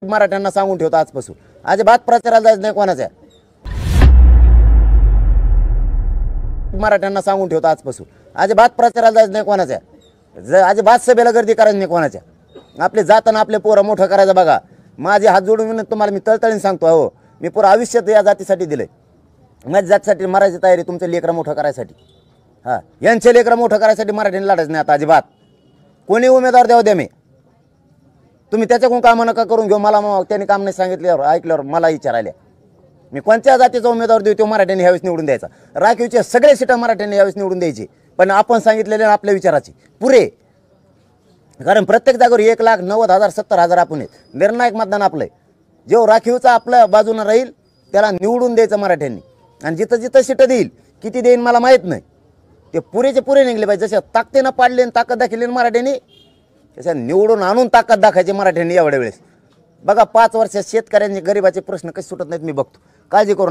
मराठ्यांना सांगून ठेवतो आजपासून अजिबात प्रचाराला जायचं नाही कोणाच्या। मराठ्यांना सांगून ठेवतो आजपासून अजिबात प्रचाराला जायचं नाही कोणाच्या। अजिबात सभेला गर्दी करायची नाही कोणाच्या। आपले जाताना आपले पोरं मोठं करायचं बघा। माझे हात जोडून विनंती तुम्हाला मी तळतळीने सांगतो, हो मी पुरं आयुष्यात या जातीसाठी दिलंय। माझ्या जातीसाठी मरायची तयारी तुमचं लेकरं मोठं करायसाठी। हां, यांचे लेकरं मोठं करायसाठी मराठीने लढायचं नाही आता अजिबात। कोणी उमेदवार द्या मी, तुम्ही त्याच्याकडून कामं नका करून घेऊ। मला त्यांनी काम नाही सांगितल्यावर ऐकल्यावर मला विचारायला मी कोणत्या जातीचा उमेदवार देऊ तो मराठ्यांनी ह्यावेळेस निवडून द्यायचा। राखीवचे सगळे सीटा मराठ्यांनी यावेळेस निवडून द्यायची, पण आपण सांगितलेले आपल्या विचाराची पुरे। कारण प्रत्येक जागेवर 1,90,000 70,000 आपण आहेत। निर्णायक मतदान आपलं आहे। जो राखीवचा आपल्या बाजूने राहील त्याला निवडून द्यायचं मराठ्यांनी। आणि जिथं जिथं सीटं देईल किती देईन मला माहीत नाही, ते पुरेचे पुरे निघले पाहिजे। जशा ताकदीनं पाडले आणि ताकद दाखवली मराठ्यांनी, तशा निवडून आणून ताकद दाखायची मराठ्यांनी एवढ्या वेळेस। बघा 5 वर्षात शेतकऱ्यांनी गरिबाचे प्रश्न कसे सुटत नाहीत मी बघतो। काळजी करू नका।